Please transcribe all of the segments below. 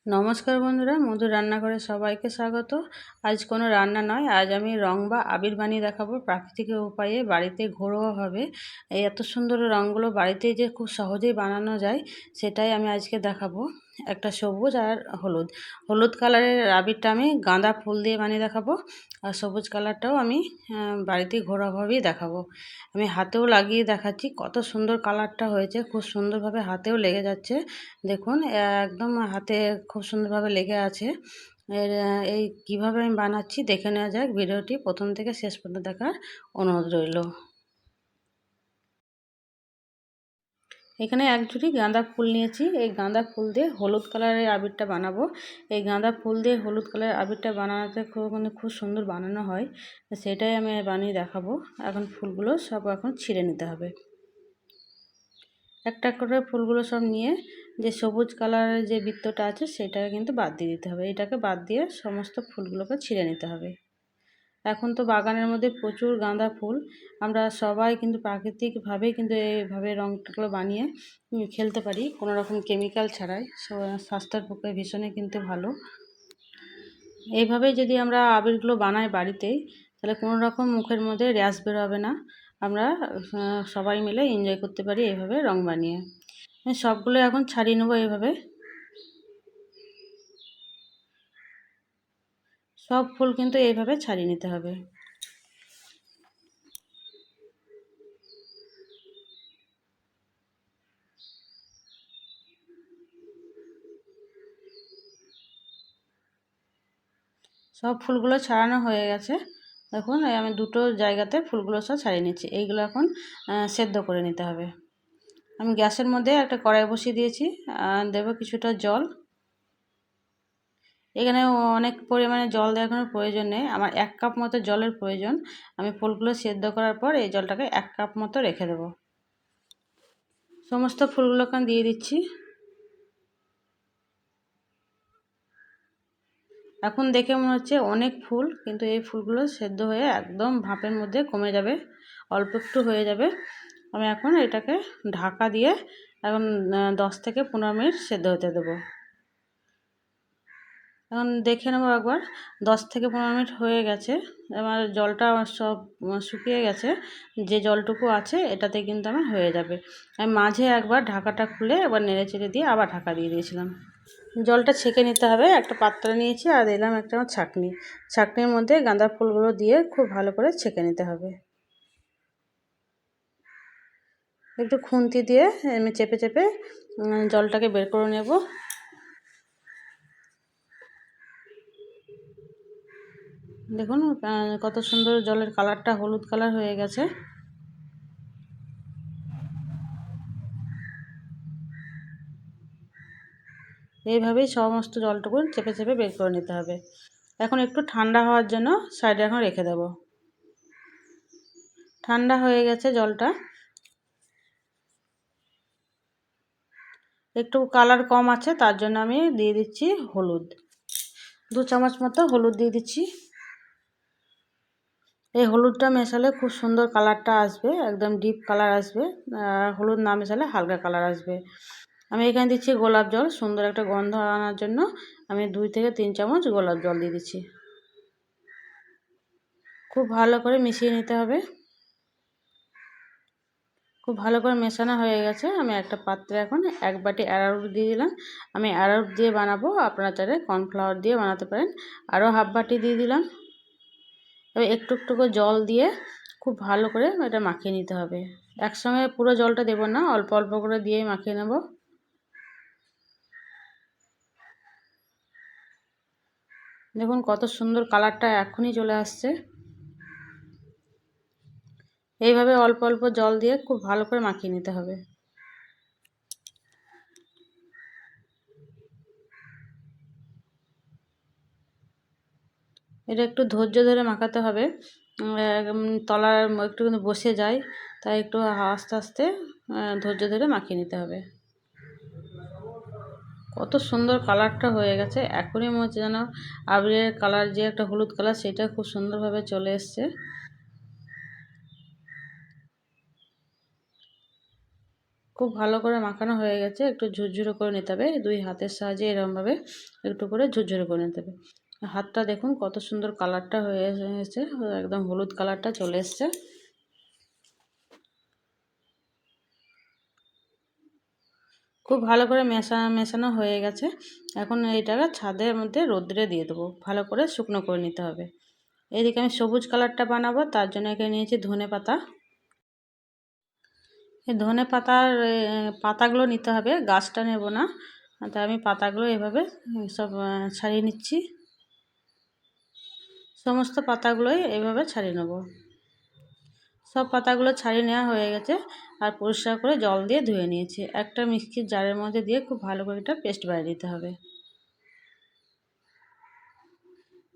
নমস্কার বন্ধুরা, মধুর রান্নাঘরে সবাইকে স্বাগত। আজ কোনো রান্না নয়, আজ আমি রং বা আবির বানিয়ে দেখাবো প্রাকৃতিক উপায়ে, বাড়িতে ঘরোয়াভাবে। এই এত সুন্দর রঙগুলো বাড়িতে যে খুব সহজেই বানানো যায় সেটাই আমি আজকে দেখাবো। একটা সবুজ আর হলুদ হলুদ কালারের আবিরটা আমি গাঁদা ফুল দিয়ে বানিয়ে দেখাবো, আর সবুজ কালারটাও আমি বাড়িতে ঘরোয়াভাবেই দেখাবো। আমি হাতেও লাগিয়ে দেখাচ্ছি, কত সুন্দর কালারটা হয়েছে, খুব সুন্দরভাবে হাতেও লেগে যাচ্ছে। দেখুন একদম হাতে খুব সুন্দরভাবে লেগে আছে। এই কিভাবে আমি বানাচ্ছি দেখে নেওয়া যাক। ভিডিওটি প্রথম থেকে শেষ পর্যন্ত দেখার অনুরোধ রইল। এখানে এক ঝুড়ি গাঁদা ফুল নিয়েছি। এই গাঁদা ফুল দিয়ে হলুদ কালারের আবিরটা বানাবো। এই গাঁদা ফুল দিয়ে হলুদ কালারের আবিরটা বানাতে খুব সুন্দর বানানো হয়, সেটাই আমি বানিয়ে দেখাবো। এখন ফুলগুলো সব এখন ছিঁড়ে নিতে হবে। একটা করে ফুলগুলো সব নিয়ে যে সবুজ কালারের যে বৃত্তটা আছে সেটাকে কিন্তু বাদ দিয়ে দিতে হবে। এটাকে বাদ দিয়ে সমস্ত ফুলগুলোকে ছিঁড়ে নিতে হবে। এখন তো বাগানের মধ্যে প্রচুর গাঁদা ফুল, আমরা সবাই কিন্তু প্রাকৃতিকভাবেই কিন্তু এইভাবে রঙগুলো বানিয়ে খেলতে পারি, কোনো রকম কেমিক্যাল ছাড়াই। স্বাস্থ্যের পক্ষে ভীষণই কিন্তু ভালো। এইভাবেই যদি আমরা আবিরগুলো বানাই বাড়িতেই, তাহলে কোনো রকম মুখের মধ্যে র্যাশ বের হবে না। আমরা সবাই মিলে এনজয় করতে পারি এইভাবে রং বানিয়ে। সবগুলো এখন ছাড়িয়ে নেবো এইভাবে। সব ফুল কিন্তু এইভাবে ছাড়িয়ে নিতে হবে। সব ফুলগুলো ছাড়ানো হয়ে গেছে। দেখুন আমি দুটো জায়গাতে ফুলগুলো সব ছাড়িয়ে নিচ্ছি। এইগুলো এখন সেদ্ধ করে নিতে হবে। আমি গ্যাসের মধ্যে একটা কড়াই বসিয়ে দিয়েছি, দেবো কিছুটা জল। এখানে অনেক পরিমাণে জল দেওয়ার কোনো প্রয়োজন নেই, আমার 1 কাপ মতো জলের প্রয়োজন। আমি ফুলগুলো সেদ্ধ করার পর এই জলটাকে 1 কাপ মতো রেখে দেবো। সমস্ত ফুলগুলোকে দিয়ে দিচ্ছি। এখন দেখে মনে হচ্ছে অনেক ফুল, কিন্তু এই ফুলগুলো সেদ্ধ হয়ে একদম ভাপের মধ্যে কমে যাবে, অল্প একটু হয়ে যাবে। আমি এখন এটাকে ঢাকা দিয়ে এখন 10 থেকে 15 মিনিট সেদ্ধ হতে দেবো। এখন দেখে নেবো একবার, 10 থেকে 15 মিনিট হয়ে গেছে। আমার জলটা সব শুকিয়ে গেছে। যে জলটুকু আছে এটাতে কিন্তু আমার হয়ে যাবে। আমি মাঝে একবার ঢাকাটা খুলে একবার নেড়ে চেড়ে দিয়ে আবার ঢাকা দিয়ে দিয়েছিলাম। জলটা ছেঁকে নিতে হবে। একটা পাত্র নিয়েছি আর দিলাম একটা ছাঁকনি। ছাঁকনির মধ্যে গাঁদা ফুলগুলো দিয়ে খুব ভালো করে ছেঁকে নিতে হবে। একটু খুন্তি দিয়ে আমি চেপে চেপে জলটাকে বের করে নেব। দেখুন কত সুন্দর জলের কালারটা হলুদ কালার হয়ে গেছে। এইভাবেই সমস্ত জলটুকু চেপে চেপে বের করে নিতে হবে। এখন একটু ঠান্ডা হওয়ার জন্য সাইডে এখন রেখে দেব। ঠান্ডা হয়ে গেছে জলটা। একটু কালার কম আছে, তার জন্য আমি দিয়ে দিচ্ছি হলুদ। 2 চামচ মতো হলুদ দিয়ে দিচ্ছি। এই হলুদটা মেশালে খুব সুন্দর কালারটা আসবে, একদম ডিপ কালার আসবে। হলুদ না মেশালে হালকা কালার আসবে। আমি এখানে দিচ্ছি গোলাপ জল, সুন্দর একটা গন্ধ আনার জন্য আমি 2 থেকে 3 চামচ গোলাপ জল দিয়ে দিচ্ছি। খুব ভালো করে মিশিয়ে নিতে হবে। খুব ভালো করে মেশানো হয়ে গেছে। আমি একটা পাত্রে এখন 1 বাটি অ্যারারুট দিয়ে দিলাম। আমি অ্যারারুট দিয়ে বানাবো, আপনারা চাইলে কর্নফ্লাওয়ার দিয়ে বানাতে পারেন। আরও হাফ বাটি দিয়ে দিলাম। এবার একটু একটু করে জল দিয়ে খুব ভালো করে এটা মাখিয়ে নিতে হবে। একসঙ্গে পুরো জলটা দেব না, অল্প অল্প করে দিয়েই মাখিয়ে নেব। দেখুন কত সুন্দর কালারটা এখনই চলে আসছে। এইভাবে অল্প অল্প জল দিয়ে খুব ভালো করে মাখিয়ে নিতে হবে। এটা একটু ধৈর্য ধরে মাখাতে হবে। তলার একটু কিন্তু বসে যায়, তাই একটু আস্তে আস্তে ধৈর্য ধরে মাখিয়ে নিতে হবে। কত সুন্দর কালারটা হয়ে গেছে, এখনই মনে হচ্ছে যেন আবিরের কালার, যে একটা হলুদ কালার, সেটা খুব সুন্দরভাবে চলে এসছে। খুব ভালো করে মাখানো হয়ে গেছে, একটু ঝুরঝুরে করে নিতে হবে, দুই হাতের সাহায্যে এরকমভাবে একটু করে ঝুরঝুরে করে নিতে হবে। হাতটা দেখুন কত সুন্দর কালারটা হয়ে এসেছে, একদম হলুদ কালারটা চলে এসছে। খুব ভালো করে মেশানো হয়ে গেছে। এখন এইটাকে ছাদের মধ্যে রোদ্রে দিয়ে দেবো, ভালো করে শুকনো করে নিতে হবে। এদিকে আমি সবুজ কালারটা বানাবো, তার জন্য এখানে নিয়েছি ধনে পাতা। এই ধনে পাতার পাতাগুলো নিতে হবে, গাছটা নেব না। তাই আমি পাতাগুলো এভাবে সব ছাড়িয়ে নিচ্ছি। সমস্ত পাতাগুলোই এভাবে ছাড়িয়ে নেব। সব পাতাগুলো ছাড়িয়ে নেওয়া হয়ে গেছে, আর পরিষ্কার করে জল দিয়ে ধুয়ে নিয়েছি। একটা মিক্সির জারের মধ্যে দিয়ে খুব ভালো করে এটা পেস্ট বানিয়ে নিতে হবে।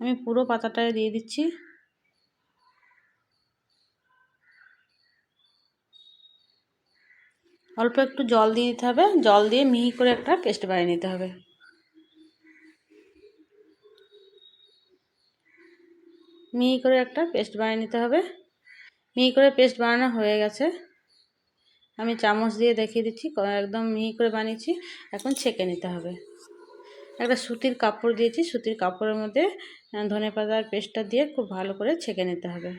আমি পুরো পাতাটাই দিয়ে দিচ্ছি। অল্প একটু জল দিয়ে দিতে হবে, জল দিয়ে মিহি করে একটা পেস্ট বানিয়ে নিতে হবে। মিহি করে একটা পেস্ট বানিয়ে নিতে হবে। মিহি করে পেস্ট বানানো হয়ে গেছে, আমি চামচ দিয়ে দেখিয়ে দিচ্ছি, একদম মিহি করে বানিয়েছি। এখন ছেঁকে নিতে হবে। একটা সুতির কাপড় দিয়েছি, সুতির কাপড়ের মধ্যে ধনেপাতার পেস্টটা দিয়ে খুব ভালো করে ছেঁকে নিতে হবে।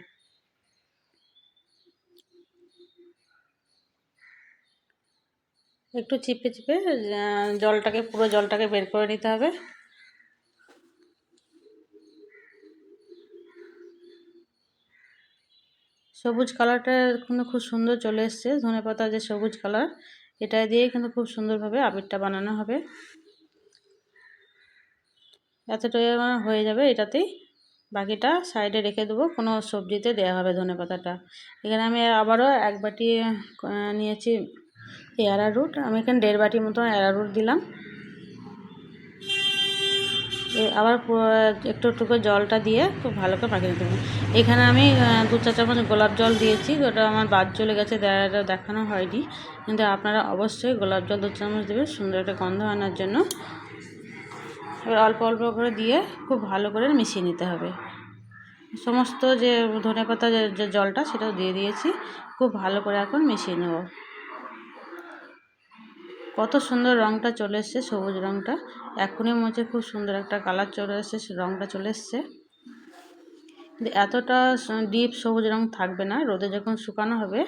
একটু চিপে চিপে পুরো জলটাকে বের করে নিতে হবে। সবুজ কালারটা কিন্তু খুব সুন্দর চলে এসছে, ধনেপাতার যে সবুজ কালার, এটা দিয়ে কিন্তু খুব সুন্দরভাবে আবিরটা বানানো হবে। এতটা হয়ে যাবে, এটাতেই বাকিটা সাইডে রেখে দেবো, কোনো সবজিতে দেওয়া হবে ধনেপাতাটা। এখানে আমি আবারও এক বাটি নিয়েছি অ্যারারুট, আমি এখানে 1.5 বাটি মতো অ্যারারুট দিলাম। আবার একটু একটু করে জলটা দিয়ে খুব ভালো করে মাখিয়ে নিতে হবে। এখানে আমি 2-4 চামচ গোলাপ জল দিয়েছি, ওটা আমার বাদ চলে গেছে, দেখানো হয়নি। কিন্তু আপনারা অবশ্যই গোলাপ জল 2 চামচ দেবেন, সুন্দর একটা গন্ধ আনার জন্য। এবার অল্প অল্প করে দিয়ে খুব ভালো করে মিশিয়ে নিতে হবে। সমস্ত যে ধনেপাতা যে জলটা সেটাও দিয়ে দিয়েছি, খুব ভালো করে এখন মিশিয়ে নেব। কত সুন্দর রঙটা চলে এসছে, সবুজ রঙটা এখনই মনে হচ্ছে খুব সুন্দর একটা কালার চলে এসছে, রঙটা চলে এসছে। কিন্তু এতটা ডিপ সবুজ রঙ থাকবে না, রোদে যখন শুকানো হবে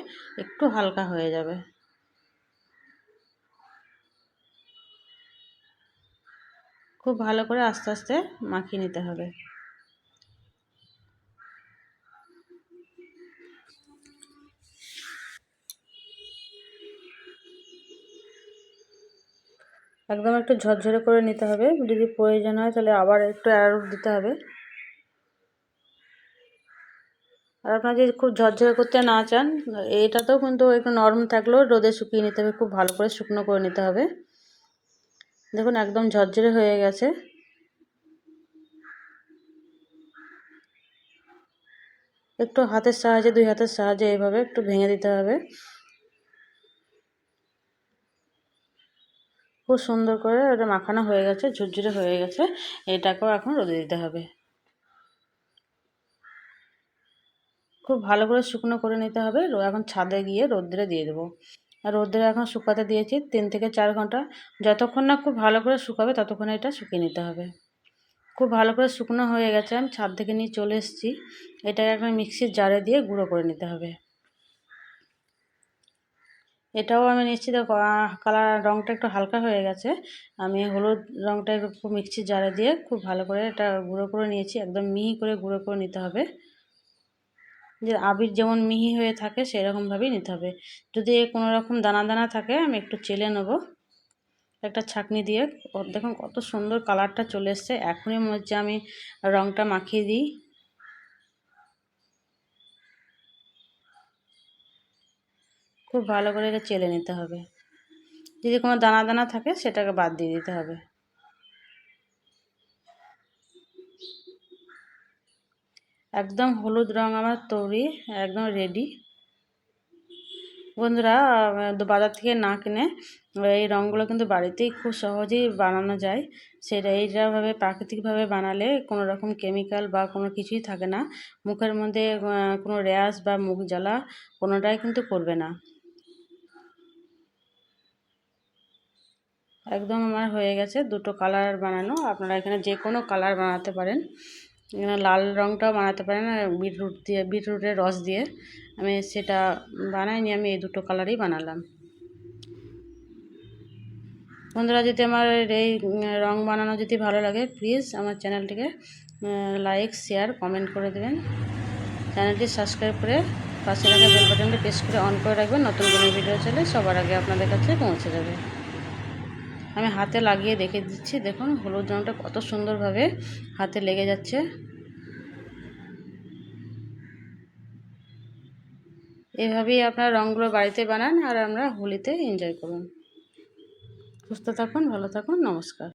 একটু হালকা হয়ে যাবে। খুব ভালো করে আস্তে আস্তে মাখিয়ে নিতে হবে। একদম একটু ঝরঝরে করে নিতে হবে, যদি প্রয়োজন হয় তাহলে আবার একটু অ্যারারুট দিতে হবে। আর আপনারা যদি খুব ঝরঝরে করতে না চান, এটাতেও কিন্তু একটু নরম থাকলেও রোদে শুকিয়ে নিতে হবে, খুব ভালো করে শুকনো করে নিতে হবে। দেখুন একদম ঝরঝরে হয়ে গেছে। একটু হাতের সাহায্যে, 2 হাতের সাহায্যে এইভাবে একটু ভেঙে দিতে হবে। খুব সুন্দর করে ওটা মাখানো হয়ে গেছে, ঝুরঝুরে হয়ে গেছে। এটাকেও এখন রোদে দিতে হবে। খুব ভালো করে শুকনো করে নিতে হবে। এখন ছাদে গিয়ে রোদ্রে দিয়ে দেবো। আর রোদ্রে এখন শুকাতে দিয়েছি 3 থেকে 4 ঘন্টা। যতক্ষণ না খুব ভালো করে শুকাবে ততক্ষণ এটা শুকিয়ে নিতে হবে। খুব ভালো করে শুকনো হয়ে গেছে, আমি ছাদ থেকে নিয়ে চলে এসেছি। এটাকে এখন মিক্সির জারে দিয়ে গুঁড়ো করে নিতে হবে। এটাও আমি নিচ্ছি, দেখো কালার রঙটা একটু হালকা হয়ে গেছে। আমি হলুদ রঙটা একটু মিক্সির জারে দিয়ে খুব ভালো করে এটা গুঁড়ো করে নিয়েছি, একদম মিহি করে গুঁড়ো করে নিতে হবে। যে আবির যেমন মিহি হয়ে থাকে সেরকমভাবেই নিতে হবে। যদি কোনো রকম দানা দানা থাকে আমি একটু চেলে নেব একটা ছাঁকনি দিয়ে। দেখুন কত সুন্দর কালারটা চলে এসছে, এখনই মনে হচ্ছে আমি রঙটা মাখিয়ে দিই। খুব ভালো করে এটা চেলে নিতে হবে, যদি কোনো দানা দানা থাকে সেটাকে বাদ দিয়ে দিতে হবে। একদম হলুদ রং আমার তৈরি, একদম রেডি। বন্ধুরা বাজার থেকে না কিনে এই রঙগুলো কিন্তু বাড়িতেই খুব সহজেই বানানো যায়। সেটা এইভাবে প্রাকৃতিকভাবে বানালে কোনো রকম কেমিক্যাল বা কোনো কিছুই থাকে না। মুখের মধ্যে কোনো র্যাশ বা মুখ জ্বালা কোনোটাই কিন্তু করবে না। একদম আমার হয়ে গেছে দুটো কালার বানানো। আপনারা এখানে যে কোনো কালার বানাতে পারেন, এখানে লাল রঙটাও বানাতে পারেন বিটরুটের রস দিয়ে। আমি সেটা বানাইনি, আমি এই দুটো কালারই বানালাম। বন্ধুরা, যদি আমার এই রং বানানো যদি ভালো লাগে, প্লিজ আমার চ্যানেলটিকে লাইক, শেয়ার, কমেন্ট করে দেবেন। চ্যানেলটি সাবস্ক্রাইব করে পাশে রাখা বেল বাটনটি প্রেস করে অন করে রাখবেন। নতুন কোনো ভিডিও চলে সবার আগে আপনাদের কাছে পৌঁছে যাবে। আমি হাতে লাগিয়ে দেখে দিচ্ছি, দেখুন হলুদ রঙটা কত সুন্দরভাবে হাতে লেগে যাচ্ছে। এভাবেই আপনারা রঙগুলো বাড়িতে বানান আর আমরা হোলিতে এনজয় করুন। সুস্থ থাকুন, ভালো থাকুন, নমস্কার।